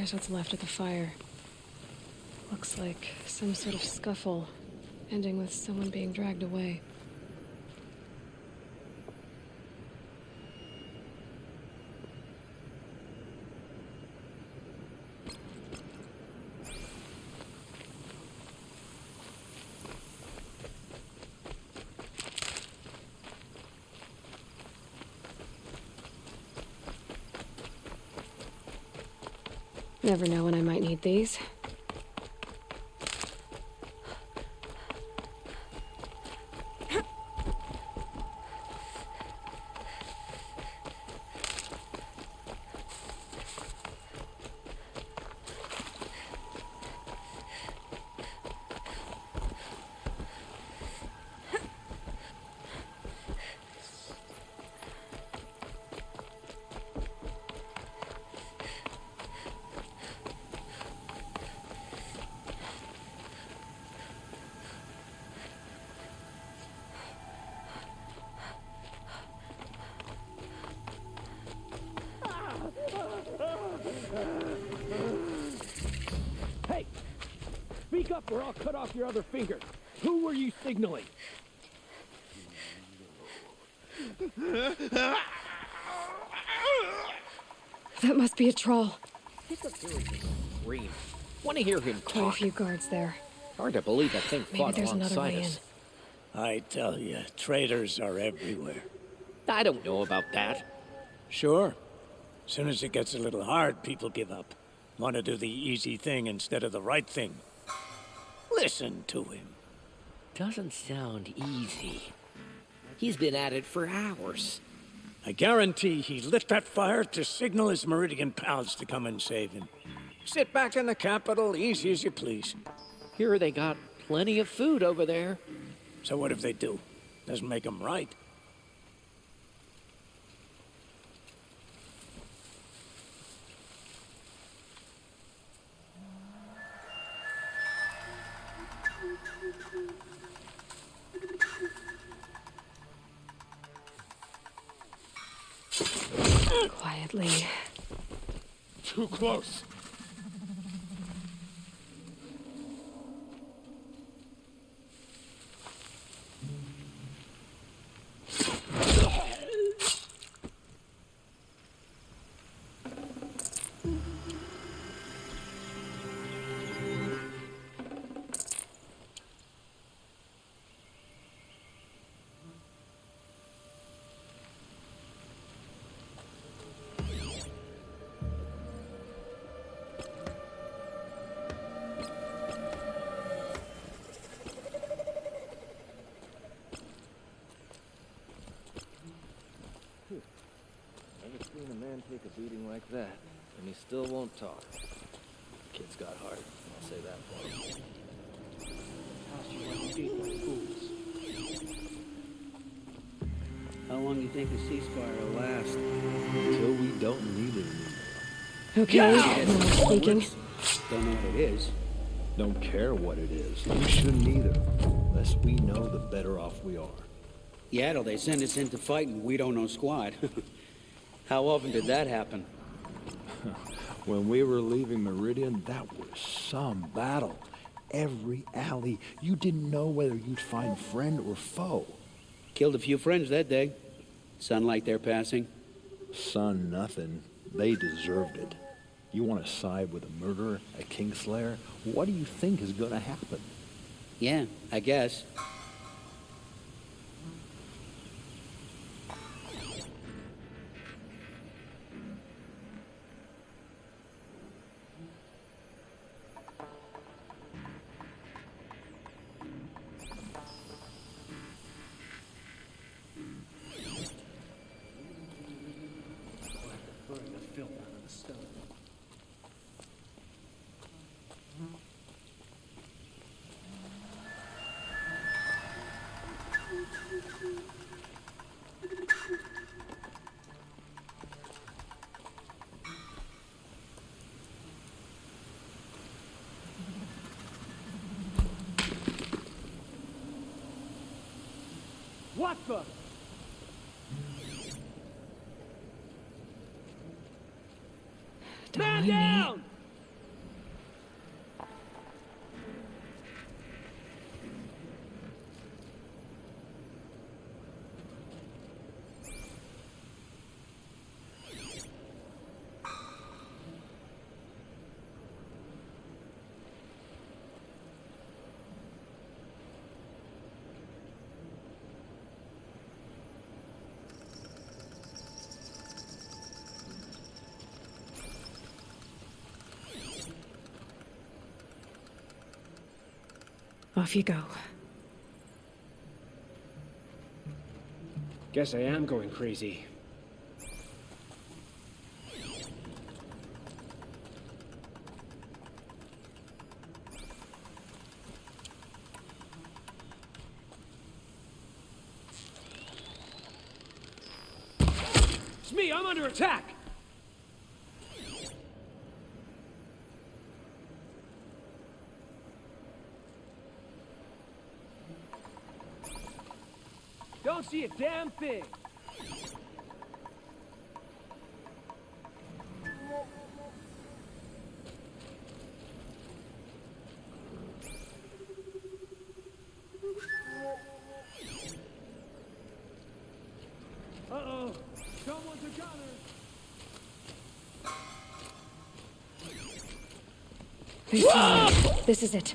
Here's what's left of the fire. Looks like some sort of scuffle, ending with someone being dragged away. Never know when I might need these. Hey! Speak up or I'll cut off your other finger. Who were you signaling? That must be a troll. He's a very scream. Want to hear him Quite a talk. few guards there. Hard to believe that thing Maybe fought there's another alongside way in. us. I tell you, traitors are everywhere. I don't know about that. Sure. As soon as it gets a little hard, people give up. Want to do the easy thing instead of the right thing. Listen to him. Doesn't sound easy. He's been at it for hours. I guarantee he lit that fire to signal his Meridian pals to come and save him. Sit back in the capital, easy as you please. Here they got plenty of food over there. So what if they do? Doesn't make them right. Quietly. Too close. Never seen a man take a beating like that, and he still won't talk. Kid's got heart, I'll say that for him. How long do you think a ceasefire will last? Until we don't need it anymore. Okay, no more speaking. Don't know what it is. Don't care what it is. You shouldn't either. The less we know, the better off we are. Yeah, they send us into fight and we don't know squat. How often did that happen? When we were leaving Meridian, that was some battle. Every alley, you didn't know whether you'd find friend or foe. Killed a few friends that day. Sunlight they're passing. Son, nothing. They deserved it. You want to side with a murderer, a kingslayer? What do you think is going to happen? Yeah, I guess. What the? Man down! Off you go. Guess I am going crazy. It's me! I'm under attack! Don't see a damn thing! Uh-oh! Someone's a gunner! This is it.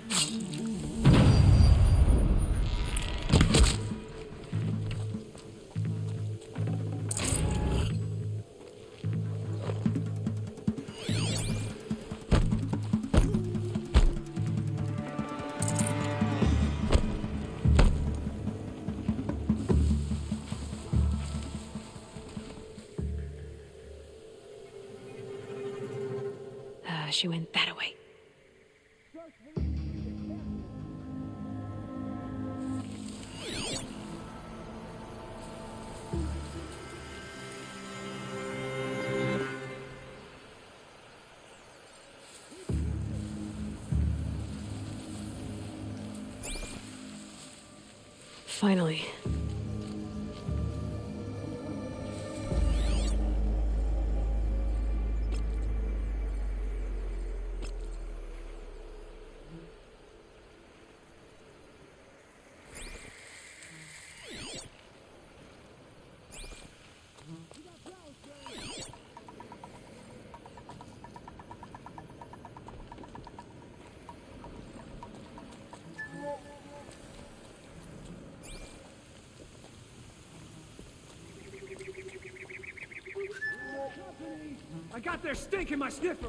She went that way. Finally. I got their stink in my sniffer!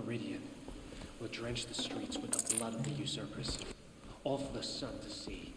Meridian will drench the streets with the blood of the usurpers, all for the sun to see.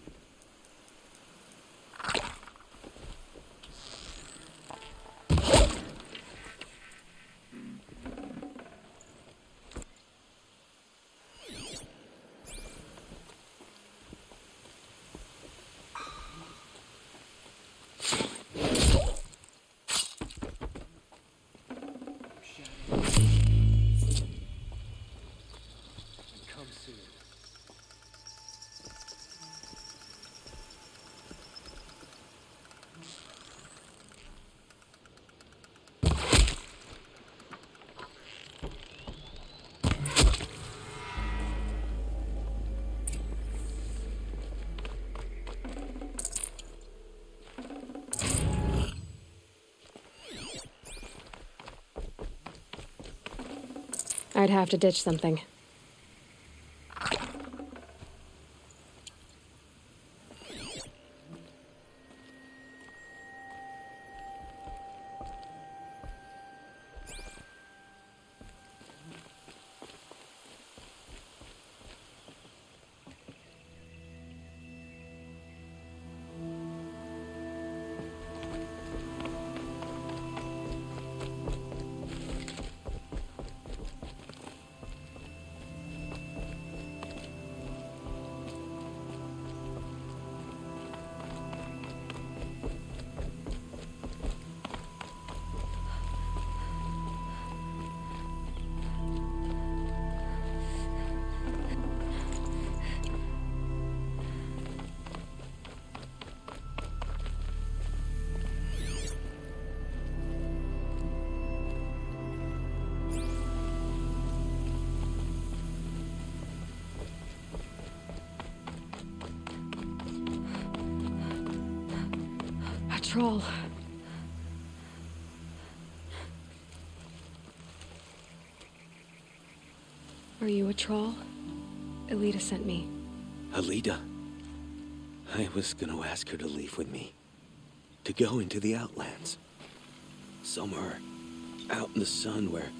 I'd have to ditch something. troll. Are you a troll? Elita sent me. Alida. I was gonna ask her to leave with me. To go into the Outlands. Somewhere out in the sun where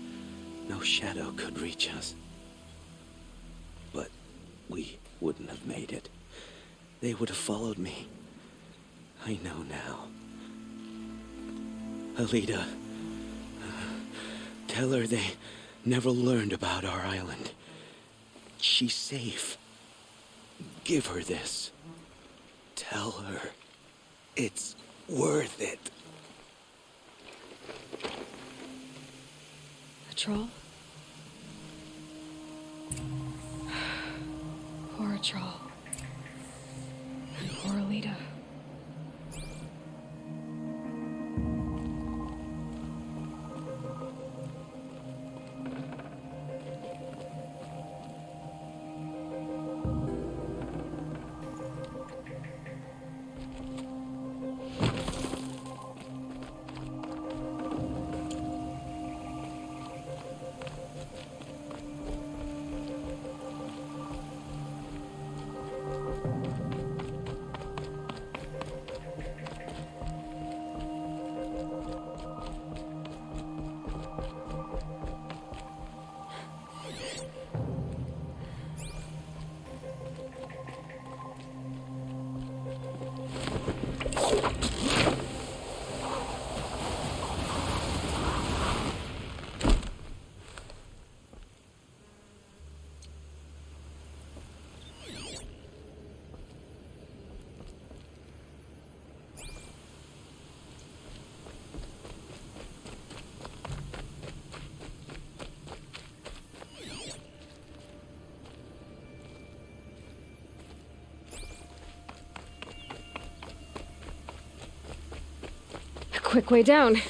no shadow could reach us. But we wouldn't have made it. They would have followed me. I know now. Alida, tell her they never learned about our island. She's safe. Give her this. Tell her it's worth it. A troll? Poor troll. And poor Alita. A quick way down.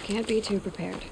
Can't be too prepared.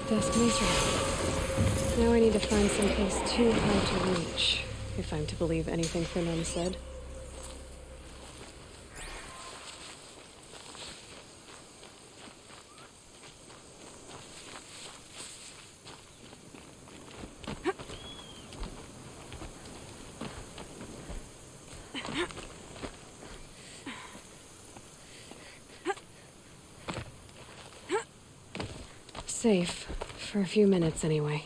Destination. Now I need to find some place too hard to reach, if I'm to believe anything Fernand said. Safe. For a few minutes, anyway.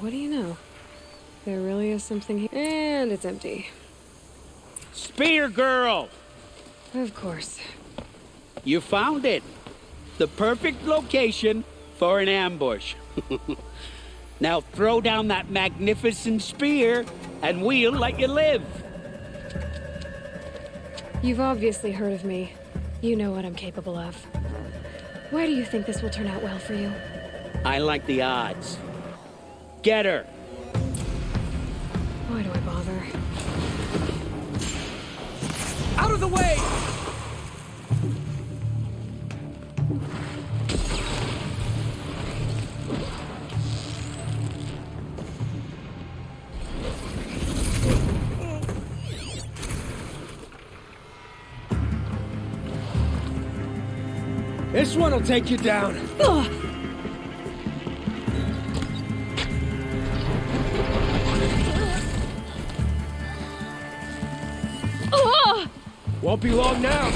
What do you know? There really is something here. And it's empty. Spear girl! Of course. You found it. The perfect location for an ambush. Now throw down that magnificent spear, and we'll let you live. You've obviously heard of me. You know what I'm capable of. Why do you think this will turn out well for you? I like the odds. Get her! Why do I bother? Out of the way! This one'll take you down. Won't be long now.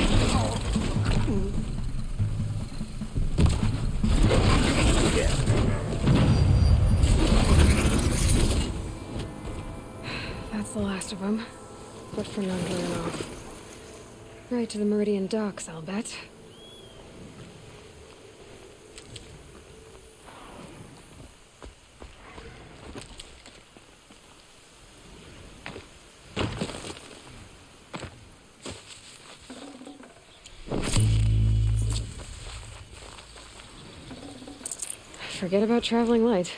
That's the last of them. But Fernand ran off. Right to the Meridian docks, I'll bet. Forget about traveling light.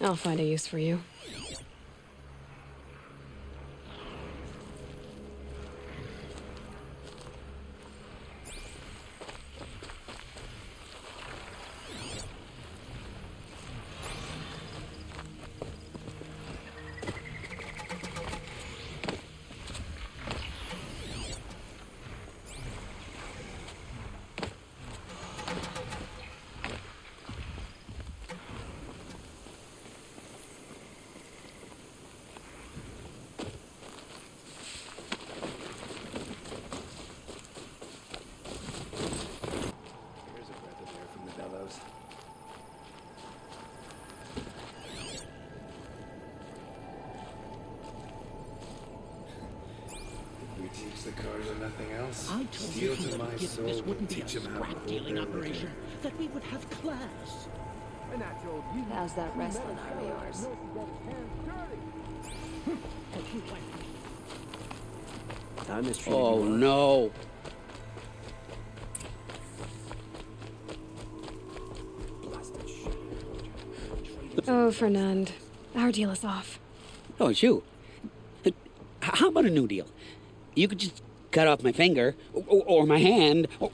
I'll find a use for you. Teach the cars or nothing else. I told Steal you to my soul this and wouldn't be a teach him how to scrap hold dealing their operation, liquor. that we would have class. How's that wrestling arm of yours? Time is treated Oh, you well. no. Oh, Fernand. Our deal is off. Oh, it's you. How about a new deal? You could just cut off my finger, or my hand, or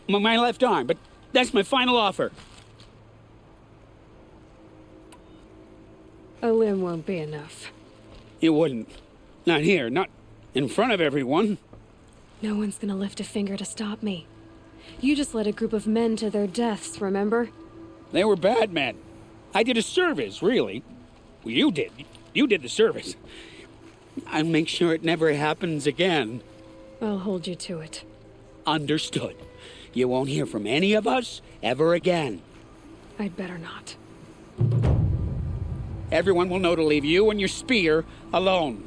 my left arm, but that's my final offer. A limb won't be enough. You wouldn't. Not here, not in front of everyone. No one's gonna lift a finger to stop me. You just led a group of men to their deaths, remember? They were bad men. I did a service, really. Well, you did. You did the service. I'll make sure it never happens again. I'll hold you to it. Understood. You won't hear from any of us ever again. I'd better not. Everyone will know to leave you and your spear alone.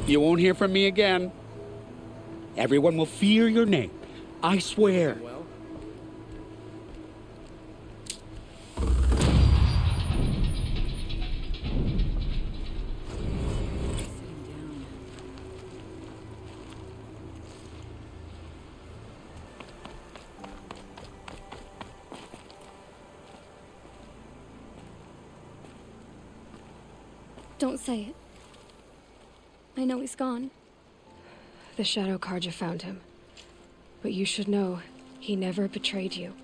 You won't hear from me again. Everyone will fear your name. I swear. Don't say it. I know he's gone. The Shadow Carja found him. But you should know, he never betrayed you.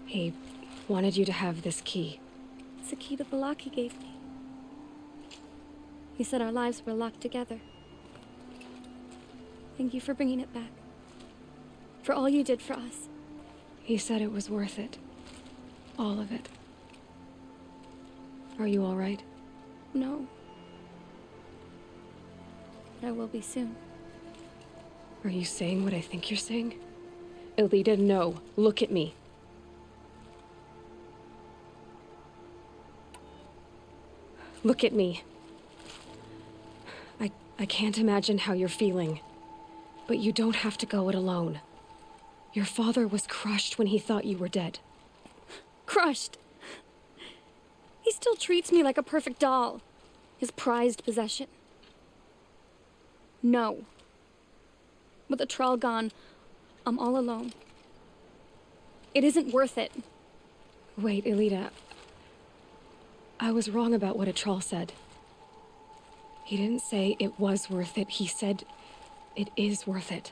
He wanted you to have this key. It's a key the Balaki gave me. He said our lives were locked together. Thank you for bringing it back. For all you did for us. He said it was worth it. All of it. Are you all right? No. But I will be soon. Are you saying what I think you're saying? Elita, no. Look at me. Look at me. I can't imagine how you're feeling. But you don't have to go it alone. Your father was crushed when he thought you were dead. Crushed! He still treats me like a perfect doll. His prized possession. No. With the Troll gone, I'm all alone. It isn't worth it. Wait, Elita. I was wrong about what a troll said. He didn't say it was worth it. He said it is worth it.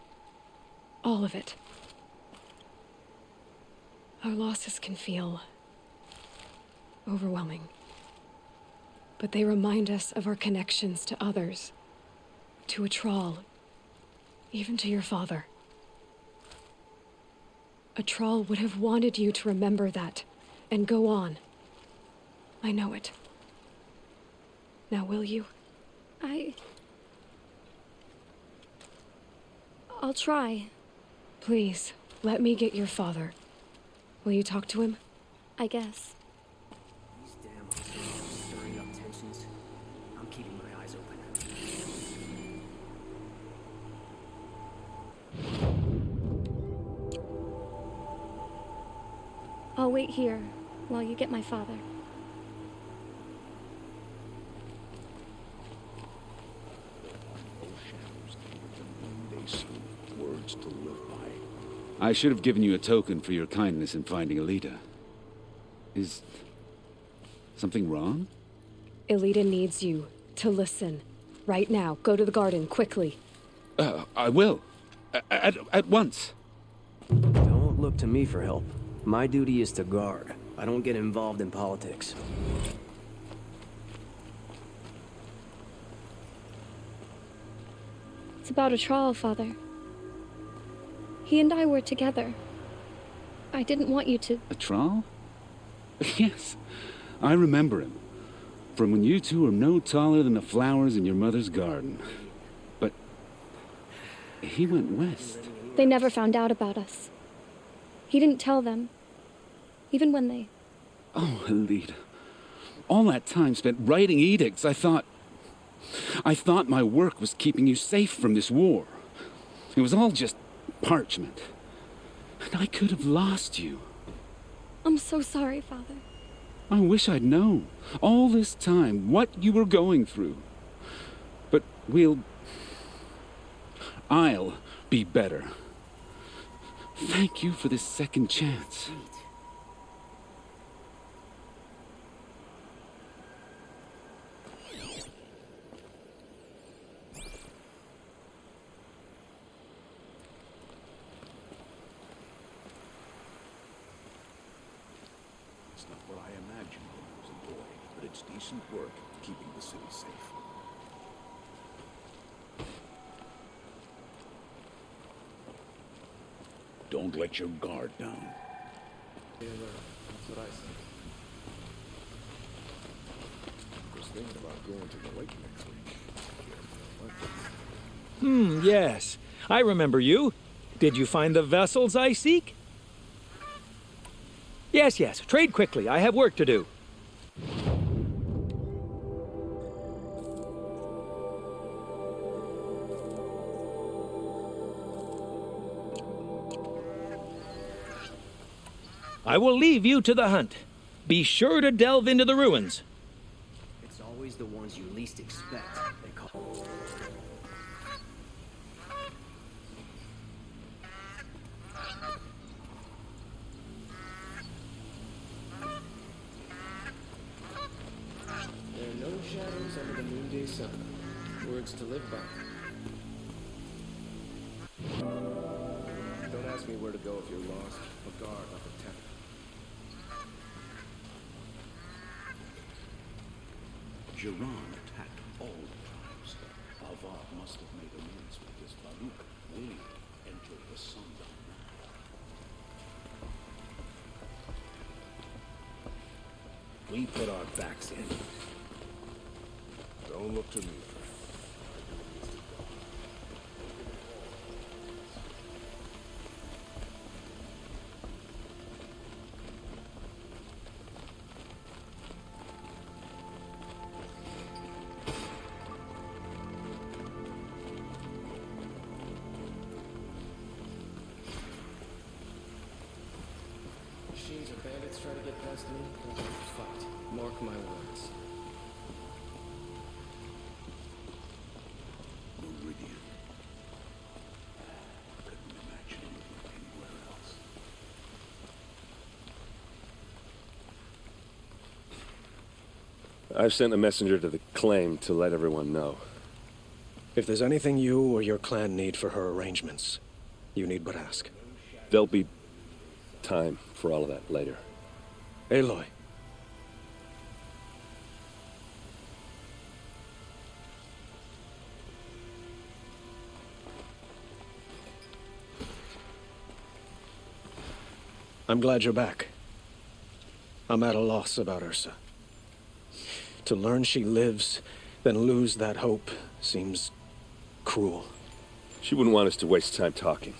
All of it. Our losses can feel overwhelming. But they remind us of our connections to others, to a Troll, even to your father. A Troll would have wanted you to remember that and go on. I know it. Now will you? I'll try. Please, let me get your father. Will you talk to him? I guess. These damn officers are stirring up tensions. I'm keeping my eyes open. I'll wait here while you get my father. Words to live by. I should have given you a token for your kindness in finding Alita. Is something wrong? Elita needs you to listen. Right now. Go to the garden, quickly. I will. At once. Don't look to me for help. My duty is to guard. I don't get involved in politics. It's about a trial, Father. He and I were together. I didn't want you to... A Troll? Yes, I remember him. From when you two were no taller than the flowers in your mother's garden. But he went west. They never found out about us. He didn't tell them. Even when they... Oh, Alita. All that time spent writing edicts, I thought my work was keeping you safe from this war. It was all just parchment. And I could have lost you. I'm so sorry, Father. I wish I'd known, all this time, what you were going through. But I'll be better. Thank you for this second chance. It's not what I imagined when I was a boy, but it's decent work keeping the city safe. Don't let your guard down. That's what I said. I was thinking about going to the lake next week. Yes. I remember you. Did you find the vessels I seek? Yes, yes. Trade quickly. I have work to do. I will leave you to the hunt. Be sure to delve into the ruins. It's always the ones you least expect they call. There are no shadows under the noonday sun. Words to live by. Don't ask me where to go if you're lost. A guard, not a temp. Jiran attacked all the tribes. Avad must have made amends with his Baruch. We entered the sundown now. We put our backs in. Don't look to me. Machines or bandits try to get past me, we'll have to fight. Mark my words. Meridian. Couldn't imagine anything anywhere else. I've sent a messenger to the claim to let everyone know. If there's anything you or your clan need for her arrangements, you need but ask. There'll be time for all of that later. Aloy. I'm glad you're back. I'm at a loss about Ursa. To learn she lives, then lose that hope seems cruel. She wouldn't want us to waste time talking.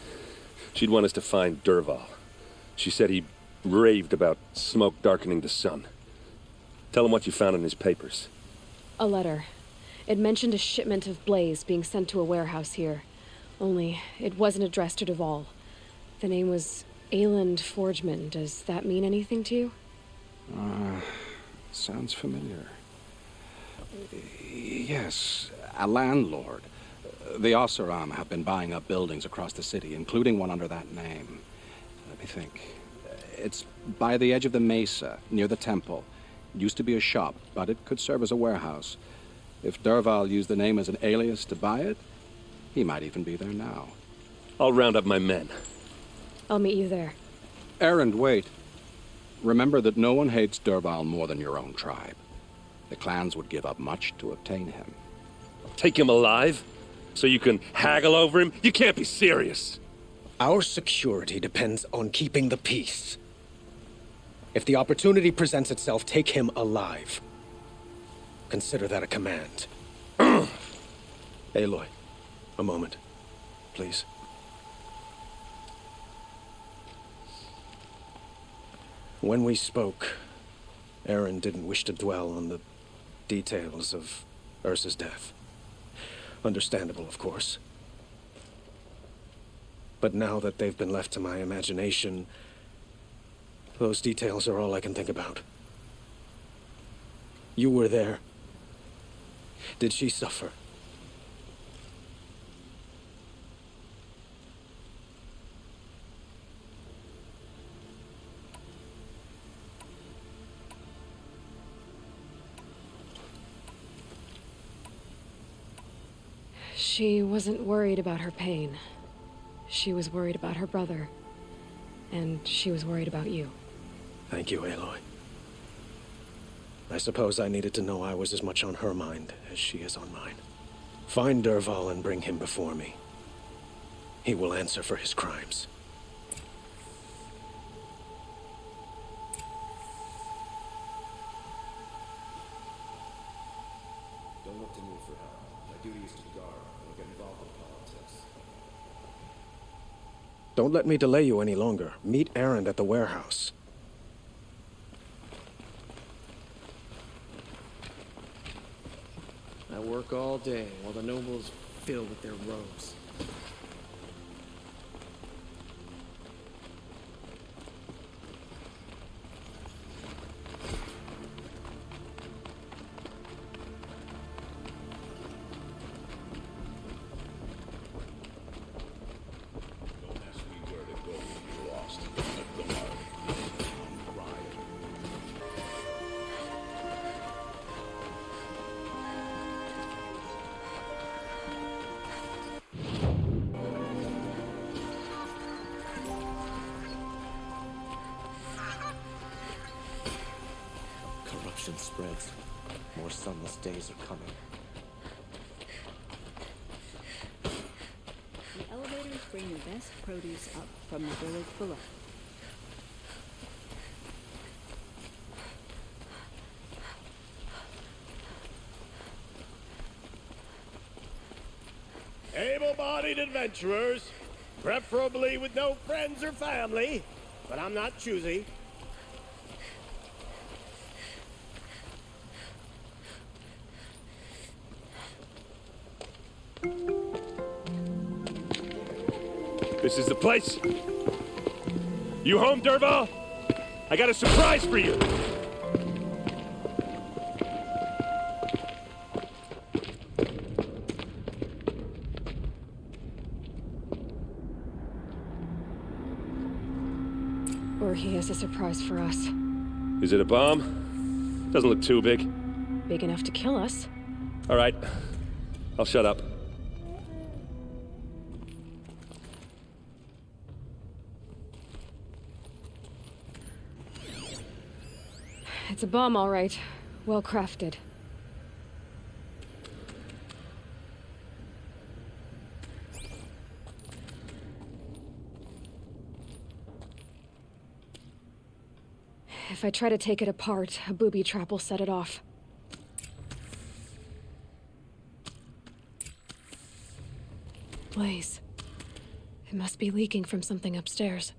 She'd want us to find Dervahl. She said he raved about smoke darkening the sun. Tell him what you found in his papers. A letter. It mentioned a shipment of blaze being sent to a warehouse here. Only, it wasn't addressed to Dervahl. The name was Ayland Forgeman. Does that mean anything to you? Sounds familiar. Yes, a landlord. The Oseram have been buying up buildings across the city, including one under that name. Let me think. It's by the edge of the mesa, near the temple. It used to be a shop, but it could serve as a warehouse. If Dervahl used the name as an alias to buy it, he might even be there now. I'll round up my men. I'll meet you there. Erend, wait. Remember that no one hates Dervahl more than your own tribe. The clans would give up much to obtain him. Take him alive? So you can haggle over him? You can't be serious. Our security depends on keeping the peace. If the opportunity presents itself, take him alive. Consider that a command. Aloy, a moment, please. When we spoke, Erend didn't wish to dwell on the details of Ursa's death. Understandable, of course. But now that they've been left to my imagination, those details are all I can think about. You were there. Did she suffer? She wasn't worried about her pain. She was worried about her brother. And she was worried about you. Thank you, Aloy. I suppose I needed to know I was as much on her mind as she is on mine. Find Dervahl and bring him before me. He will answer for his crimes. Don't look to me for help. My duty is to guard. I don't get involved in politics. Don't let me delay you any longer. Meet Erend at the warehouse. I work all day while the nobles fill with their robes. Corruption spreads. More sunless days are coming. The elevators bring the best produce up from the village below. Able-bodied adventurers, preferably with no friends or family, but I'm not choosy. This is the place. You home, Dervahl? I got a surprise for you. Or he has a surprise for us. Is it a bomb? Doesn't look too big. big enough to kill us. All right. I'll shut up. It's a bomb, all right. Well crafted. If I try to take it apart, a booby trap will set it off. Blaze. It must be leaking from something upstairs.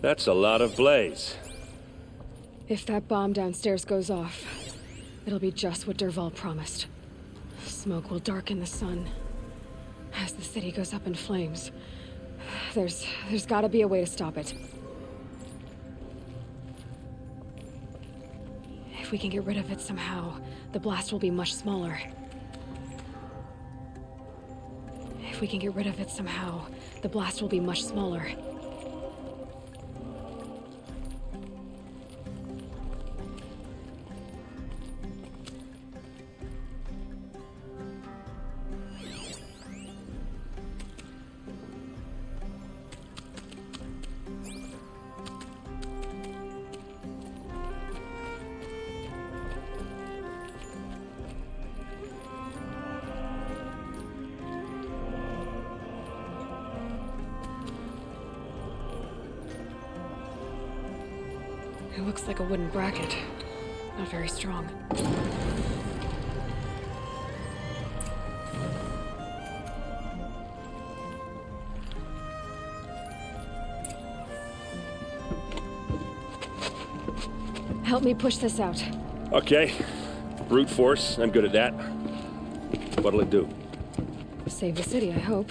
That's a lot of blaze. If that bomb downstairs goes off, it'll be just what Dervahl promised. Smoke will darken the sun. As the city goes up in flames, there's gotta be a way to stop it. If we can get rid of it somehow, the blast will be much smaller. If we can get rid of it somehow, the blast will be much smaller. It looks like a wooden bracket. Not very strong. Help me push this out. Okay. Brute force, I'm good at that. What'll it do? Save the city, I hope.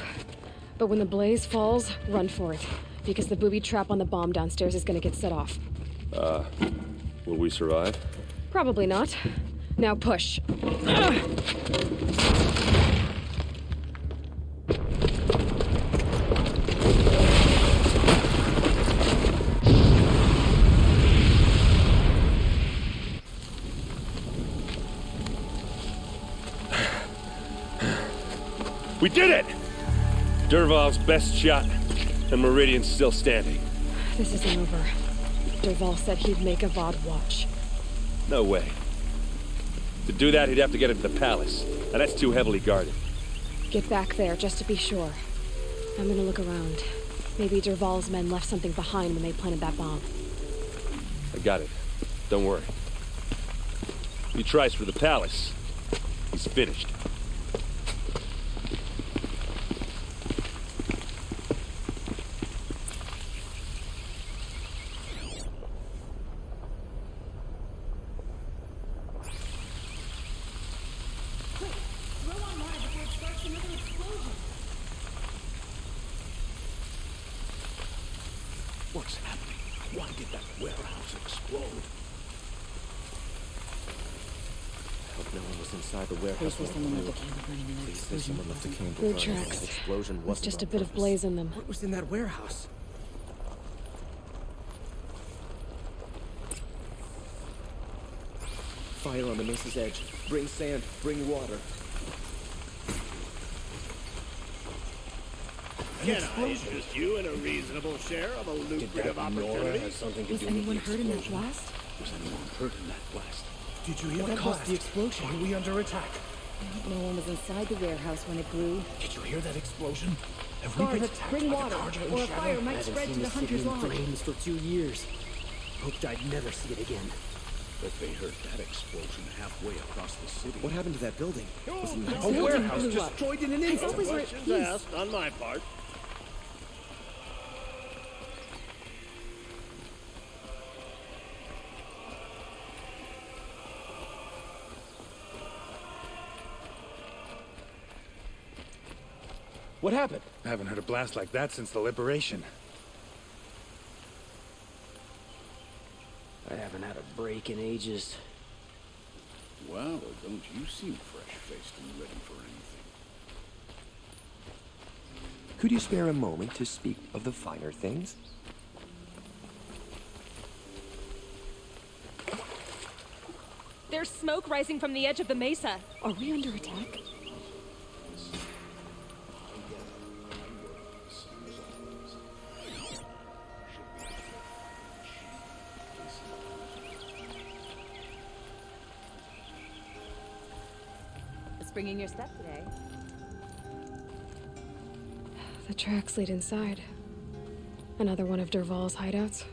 But when the blaze falls, run for it. Because the booby trap on the bomb downstairs is gonna get set off. Will we survive? Probably not. Now push. We did it! Dervahl's best shot, and Meridian's still standing. This isn't over. Dervahl said he'd make a VOD watch. No way. To do that, he'd have to get into the palace, and that's too heavily guarded. Get back there, just to be sure. I'm gonna look around. Maybe Dervahl's men left something behind when they planted that bomb. I got it. Don't worry. If he tries for the palace, he's finished. What's happening? Why did that warehouse explode? I hope no one was inside the warehouse. Please say someone left a candle burning in that Please say explosion. someone left a candle Blue burning. tracks. That explosion With wasn't just a on bit of purpose. blaze in them. What was in that warehouse? Fire on the mesa's edge. Bring sand. Bring water. Can I interest you in a reasonable share of a lucrative opportunity? Was anyone hurt in that blast? Was anyone hurt in that blast? Did you hear what caused the explosion? Are we under attack? No one was inside the warehouse when it blew. Did you hear that explosion? Have we Guard, been attacked bring by water, the Carja or a in fire Shadow? might spread to the hunter's line. flames for 2 years. Hoped I'd never see it again. But they heard that explosion halfway across the city. What happened to that building? Was it The a building warehouse blew up. destroyed in an I instant? always were at Questions peace. asked on my part. What happened? I haven't heard a blast like that since the liberation. I haven't had a break in ages. Well, don't you seem fresh-faced and ready for anything. Could you spare a moment to speak of the finer things? There's smoke rising from the edge of the mesa. Are we under attack? What's bringing your step today? The tracks lead inside. Another one of Dervahl's hideouts.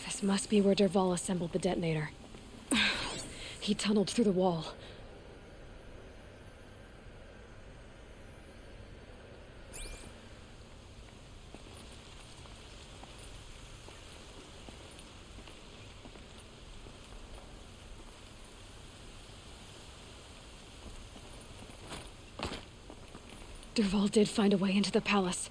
This must be where Dervahl assembled the detonator. He tunneled through the wall. Dervahl did find a way into the palace.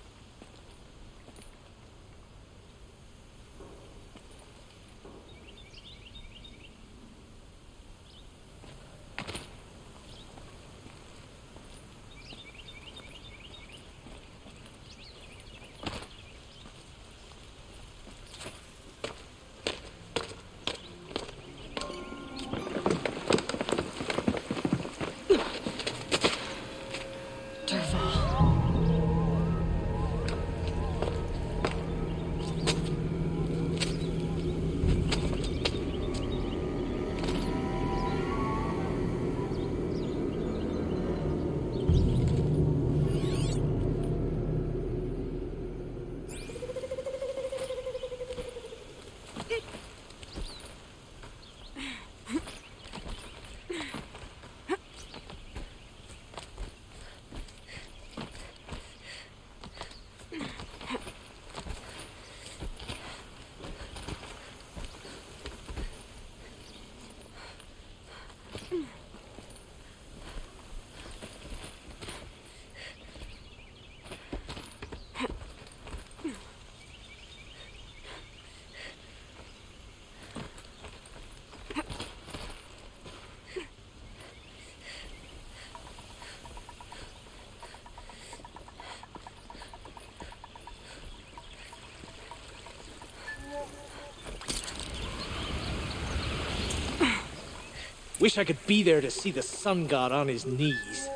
Wish I could be there to see the sun god on his knees.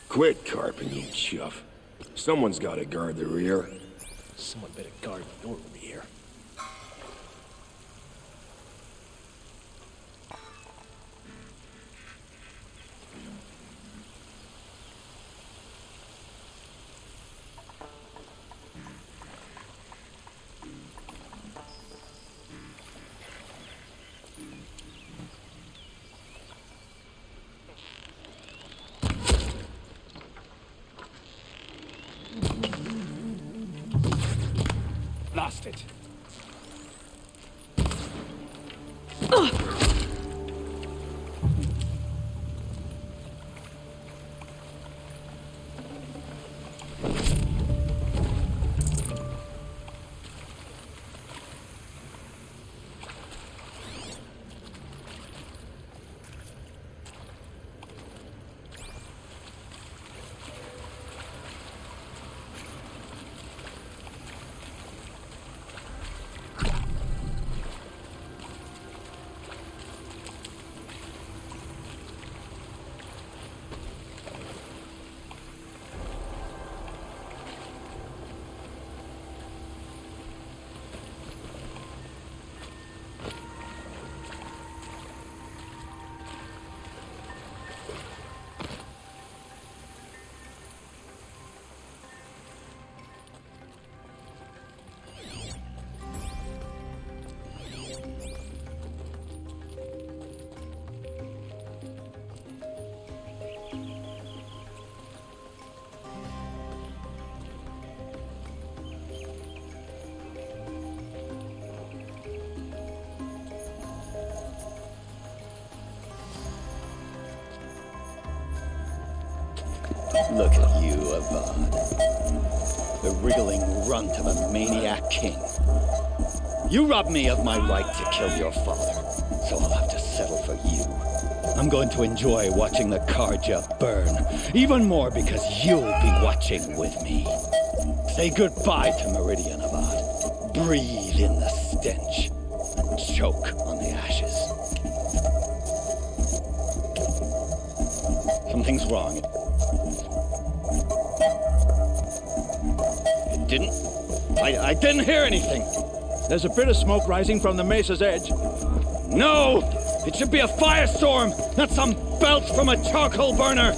Quit carping, you chuff. Someone's gotta guard the rear. Someone better guard your rear. Lost it. Look at you, Avad. The wriggling runt of a maniac king. You robbed me of my right to kill your father, so I'll have to settle for you. I'm going to enjoy watching the Karja burn, even more because you'll be watching with me. Say goodbye to Meridian, Avad. Breathe in the stench, and choke on the ashes. Something's wrong. It didn't? I didn't hear anything. There's a bit of smoke rising from the mesa's edge. No! It should be a firestorm, not some belch from a charcoal burner!